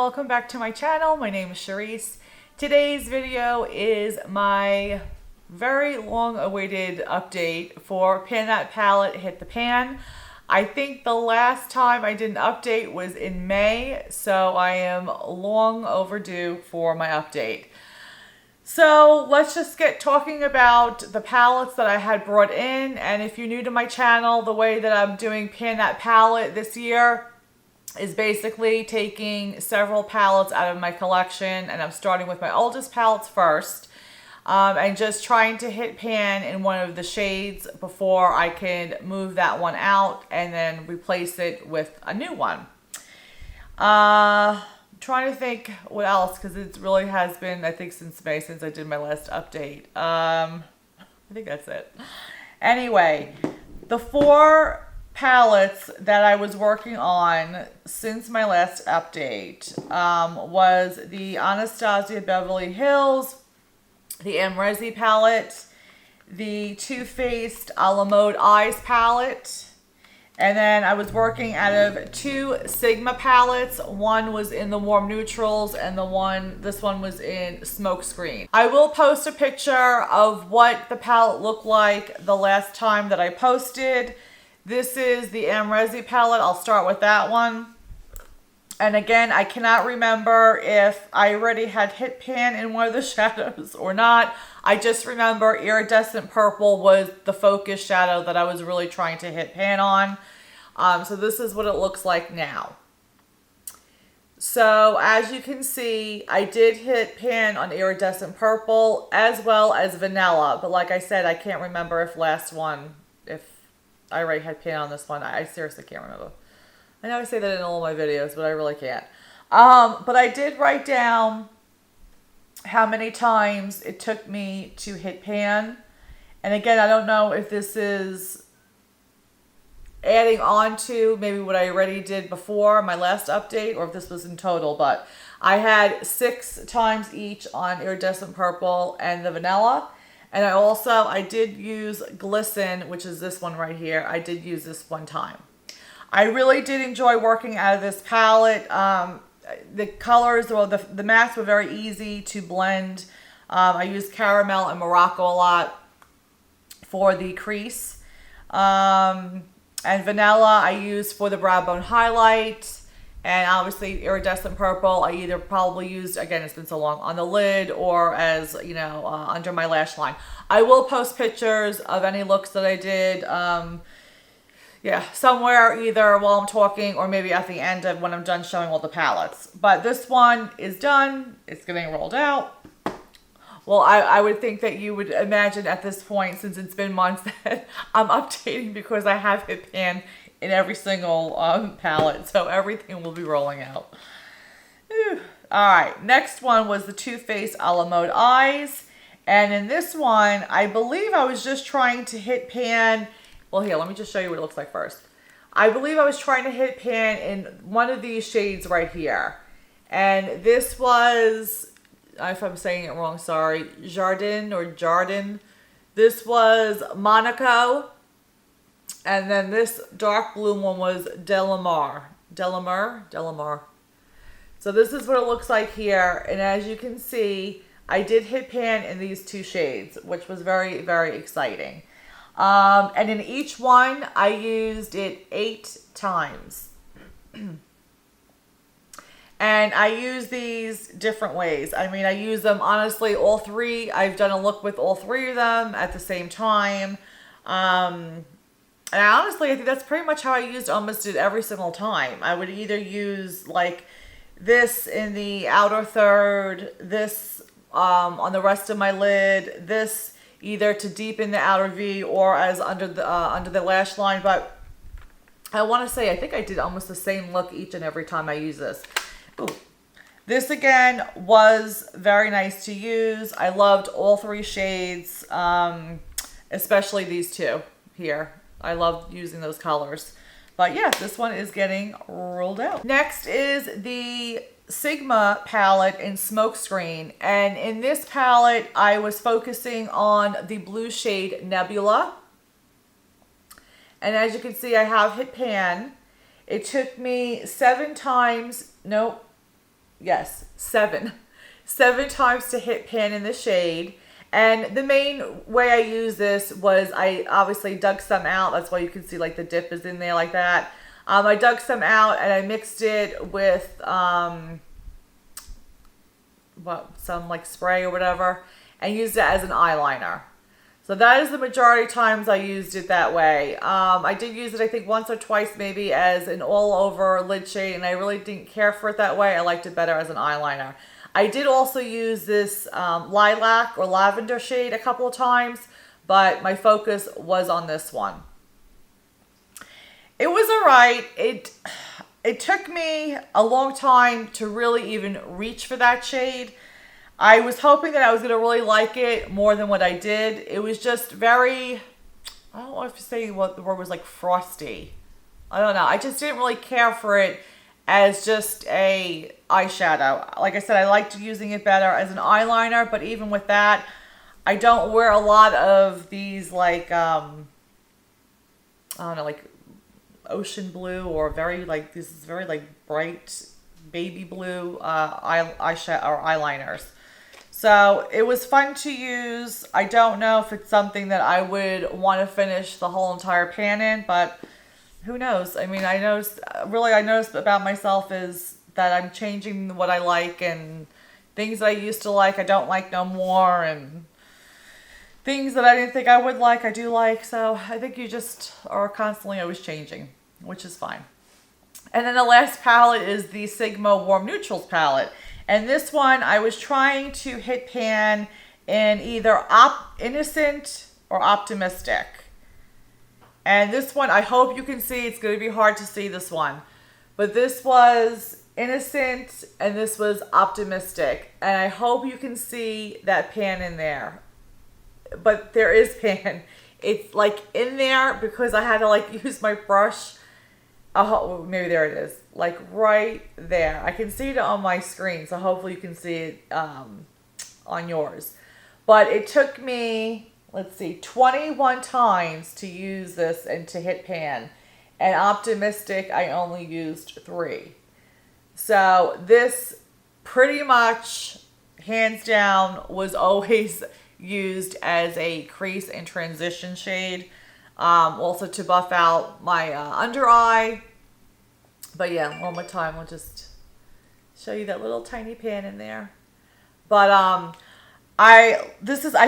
welcome back to my channel. My name is Cherise. Today's video is my very long awaited update for Pan That Palette Hit the Pan. I think the last time I did an update was in May, so I am long overdue for my update. So let's just get talking about the palettes that I had brought in. And if you're new to my channel, the way that I'm doing Pan That Palette this year is basically taking several palettes out of my collection, and I'm starting with my oldest palettes first, and just trying to hit pan in one of the shades before I can move that one out and then replace it with a new one. Trying to think what else, because it really has been, I think, since May, since I did my last update. I think that's it. Anyway, the four palettes that I was working on since my last update was the Anastasia Beverly Hills, the Mer I Did NOT palette, the Too Faced A La Mode Eyes palette, and then I was working out of two Sigma palettes. One was in the warm neutrals and this one was in smoke screen. I will post a picture of what the palette looked like the last time that I posted. This is the Mer I Did NOT palette. I'll start with that one. And again, I cannot remember if I already had hit pan in one of the shadows or not. I just remember Iridescent Purple was the focus shadow that I was really trying to hit pan on. So this is what it looks like now. So as you can see, I did hit pan on Iridescent Purple as well as Vanilla. But like I said, I can't remember if I already had pan on this one. I seriously can't remember. I know I say that in all my videos, but I really can't. But I did write down how many times it took me to hit pan. And again, I don't know if this is adding on to maybe what I already did before my last update, or if this was in total, but I had 6 times each on Iridescent Purple and the Vanilla. And I did use Glisten, which is this one right here. I did use this one time. I really did enjoy working out of this palette. The colors, well, the mattes were very easy to blend. I used Caramel and Morocco a lot for the crease. And Vanilla I used for the brow bone highlight. And obviously Iridescent Purple, I either probably used, again, it's been so long, on the lid or as, you know, under my lash line. I will post pictures of any looks that I did, yeah, somewhere either while I'm talking or maybe at the end of when I'm done showing all the palettes. But this one is done. It's getting rolled out. Well, I would think that you would imagine at this point, since it's been months, that I'm updating because I have hit pan in every single palette, so everything will be rolling out. Whew. All right, next one was the Too Faced A La Mode Eyes, and in this one, I believe I was just trying to hit pan. Well, here, let me just show you what it looks like first. I believe I was trying to hit pan in one of these shades right here, and this was, if I'm saying it wrong, sorry, Jardin. This was Monaco. And then this dark blue one was Delamar. So this is what it looks like here. And as you can see, I did hit pan in these two shades, which was very, very exciting. And in each one, I used it 8 times. And I use these different ways. I mean, I use them, honestly, all 3. I've done a look with all 3 of them at the same time. And honestly, I think that's pretty much how I used almost it every single time. I would either use like this in the outer third, this on the rest of my lid, this either to deepen the outer V or as under the lash line. But I want to say, I think I did almost the same look each and every time I use this. Ooh. This again was very nice to use. I loved all 3 shades, especially these 2 here. I love using those colors. But yeah, this one is getting rolled out. Next is the Sigma palette in Smoke Screen. And in this palette, I was focusing on the blue shade Nebula. And as you can see, I have hit pan. It took me 7 times, nope, Yes, 7. 7 times to hit pan in the shade. And the main way I use this was I obviously dug some out. That's why you can see like the dip is in there like that. I dug some out and I mixed it with some like spray or whatever and used it as an eyeliner. So that is the majority of times I used it that way. I did use it I think once or twice maybe as an all over lid shade, and I really didn't care for it that way. I liked it better as an eyeliner. I did also use this lilac or lavender shade a couple of times, but my focus was on this one. It was alright. It took me a long time to really even reach for that shade. I was hoping that I was going to really like it more than what I did. It was just very, I don't know if to say what the word was, like frosty. I don't know. I just didn't really care for it as just a eyeshadow. Like I said, I liked using it better as an eyeliner, but even with that, I don't wear a lot of these like, I don't know, like ocean blue or this is very like bright baby blue eyeshadow or eyeliners. So it was fun to use. I don't know if it's something that I would want to finish the whole entire pan in, but who knows? I mean, I noticed about myself is that I'm changing what I like, and things that I used to like, I don't like no more, and things that I didn't think I would like, I do like. So I think you just are constantly always changing, which is fine. And then the last palette is the Sigma Warm Neutrals palette. And this one, I was trying to hit pan in either Innocent or Optimistic. And this one, I hope you can see. It's going to be hard to see this one. But this was Innocent and this was Optimistic. And I hope you can see that pan in there. But there is pan. It's like in there because I had to like use my brush. Oh, maybe there it is. Like right there. I can see it on my screen, so hopefully you can see it on yours. But it took me, let's see, 21 times to use this and to hit pan. And Optimistic, I only used 3. So this pretty much, hands down, was always used as a crease and transition shade. Also to buff out my under eye. But yeah, one more time, we'll just show you that little tiny pan in there. But I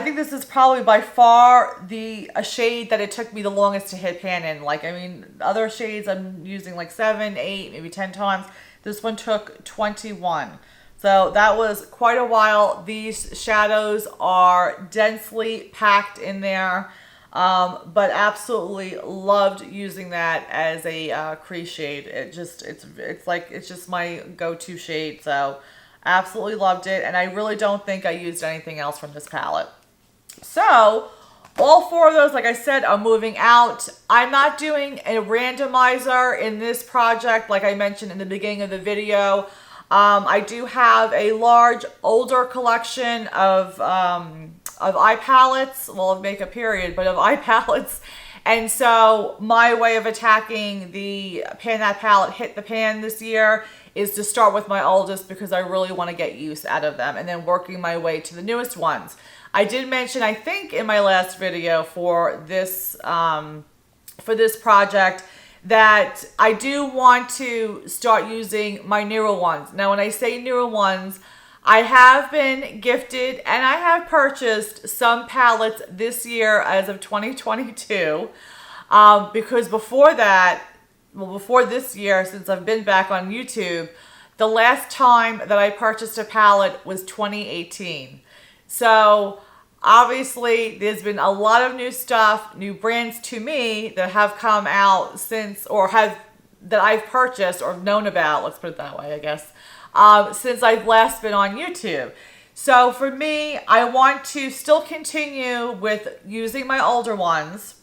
think this is probably by far a shade that it took me the longest to hit pan in. Like, I mean, other shades I'm using like 7, 8, maybe 10 times. This one took 21. So that was quite a while. These shadows are densely packed in there. But absolutely loved using that as a crease shade. It's just my go-to shade. So absolutely loved it. And I really don't think I used anything else from this palette. So all 4 of those, like I said, are moving out. I'm not doing a randomizer in this project like I mentioned in the beginning of the video. I do have a large older collection of eye palettes, well, of makeup period, but of eye palettes. And so my way of attacking the Pan That Palette Hit the Pan this year is to start with my oldest because I really want to get use out of them, and then working my way to the newest ones. I did mention, I think in my last video for this project, that I do want to start using my newer ones. Now, when I say newer ones, I have been gifted and I have purchased some palettes this year as of 2022. Because before that, well, before this year, since I've been back on YouTube, the last time that I purchased a palette was 2018. So obviously there's been a lot of new stuff, new brands to me that have come out since, or that I've purchased or known about, let's put it that way, I guess, since I've last been on YouTube. So for me, I want to still continue with using my older ones.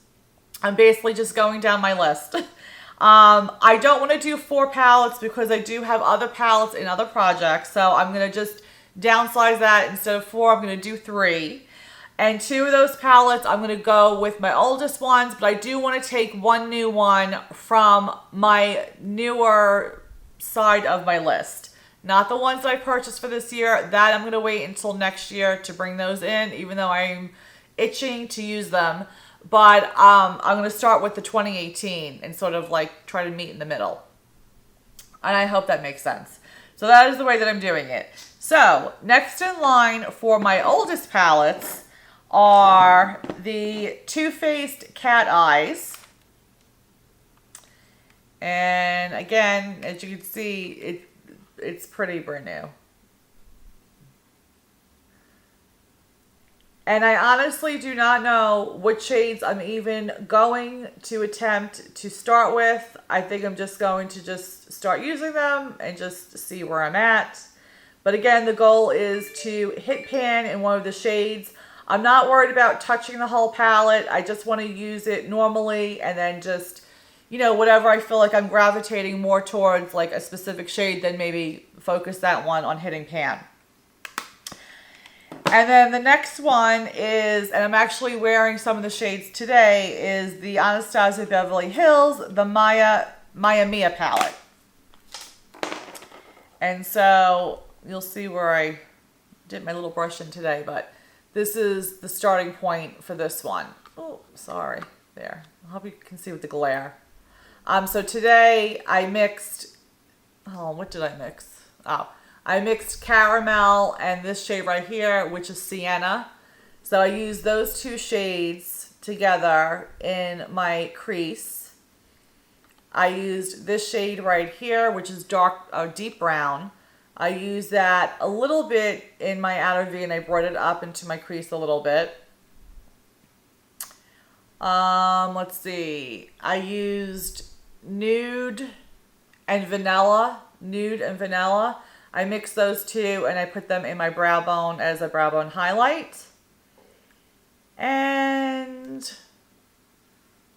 I'm basically just going down my list. I don't want to do 4 palettes because I do have other palettes in other projects. So I'm going to just downsize that. Instead of 4, I'm going to do 3. And 2 of those palettes, I'm going to go with my oldest ones. But I do want to take one new one from my newer side of my list. Not the ones that I purchased for this year. That I'm going to wait until next year to bring those in, even though I'm itching to use them. But I'm going to start with the 2018 and sort of like try to meet in the middle. And I hope that makes sense. So that is the way that I'm doing it. So next in line for my oldest palettes are the Too Faced Cat Eyes. And again, as you can see, it's pretty brand new. And I honestly do not know what shades I'm even going to attempt to start with. I think I'm just going to just start using them and just see where I'm at. But again, the goal is to hit pan in one of the shades. I'm not worried about touching the whole palette. I just want to use it normally and then just, you know, whatever I feel like I'm gravitating more towards, like a specific shade, then maybe focus that one on hitting pan. And then the next one is, and I'm actually wearing some of the shades today, is the Anastasia Beverly Hills, the Maya Mia palette. And so you'll see where I did my little brush in today, but this is the starting point for this one. Oh, sorry. There. I hope you can see with the glare. So today I mixed, what did I mix? I mixed caramel and this shade right here, which is sienna. So I used those two shades together in my crease. I used this shade right here, which is deep brown. I used that a little bit in my outer V and I brought it up into my crease a little bit. Let's see. I used nude and vanilla. I mixed those two and I put them in my brow bone as a brow bone highlight. And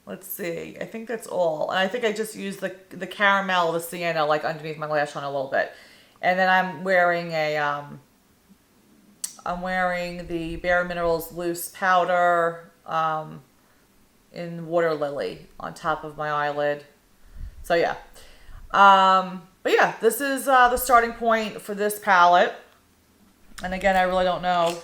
let's see, I think that's all. And I think I just used the caramel, the sienna, like underneath my lash line a little bit. And then I'm wearing the Bare Minerals loose powder in Water Lily on top of my eyelid. So yeah. But yeah, this is the starting point for this palette. And again, I really don't know,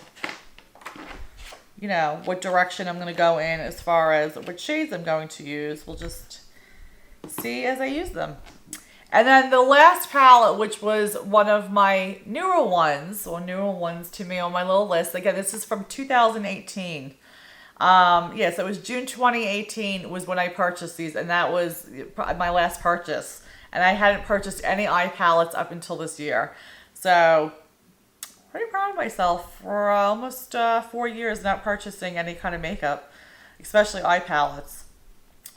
you know, what direction I'm going to go in as far as which shades I'm going to use. We'll just see as I use them. And then the last palette, which was one of my newer ones to me on my little list. Again, this is from 2018. Yes, it was June 2018 was when I purchased these, and that was my last purchase. And I hadn't purchased any eye palettes up until this year. So, pretty proud of myself for almost 4 years not purchasing any kind of makeup, especially eye palettes.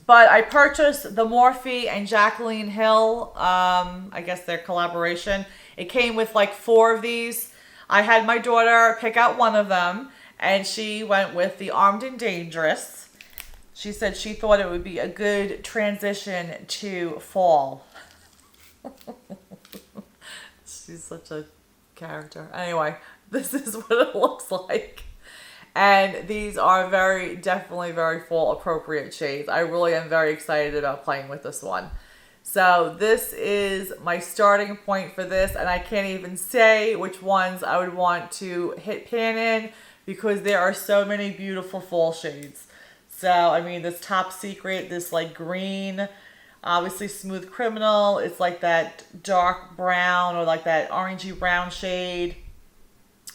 But I purchased the Morphe and Jaclyn Hill, I guess their collaboration. It came with like 4 of these. I had my daughter pick out one of them, and she went with the Armed and Dangerous. She said she thought it would be a good transition to fall. She's such a character. Anyway, this is what it looks like. And these are definitely very fall appropriate shades. I really am very excited about playing with this one. So this is my starting point for this, and I can't even say which ones I would want to hit pan in because there are so many beautiful fall shades. So, I mean, this Top Secret, this like green, obviously Smooth Criminal. It's like that dark brown or like that orangey brown shade.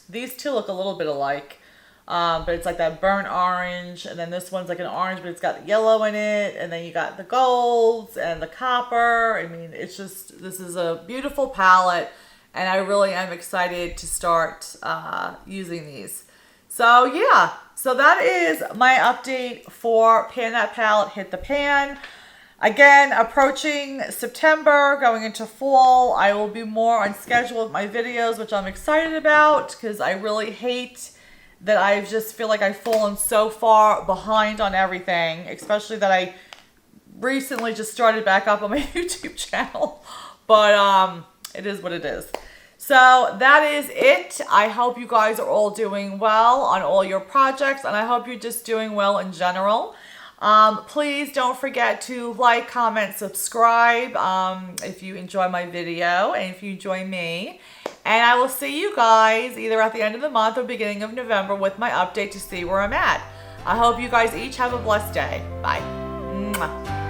These two look a little bit alike. But it's like that burnt orange. And then this one's like an orange, but it's got yellow in it. And then you got the golds and the copper. I mean, it's just, this is a beautiful palette. And I really am excited to start using these. So yeah, so that is my update for Pan That Palette Hit the Pan. Again, approaching September, going into fall, I will be more on schedule with my videos, which I'm excited about because I really hate that I just feel like I've fallen so far behind on everything, especially that I recently just started back up on my YouTube channel. But it is what it is. So that is it. I hope you guys are all doing well on all your projects, and I hope you're just doing well in general. Please don't forget to like, comment, subscribe if you enjoy my video and if you enjoy me. And I will see you guys either at the end of the month or beginning of November with my update to see where I'm at. I hope you guys each have a blessed day. Bye. Mwah.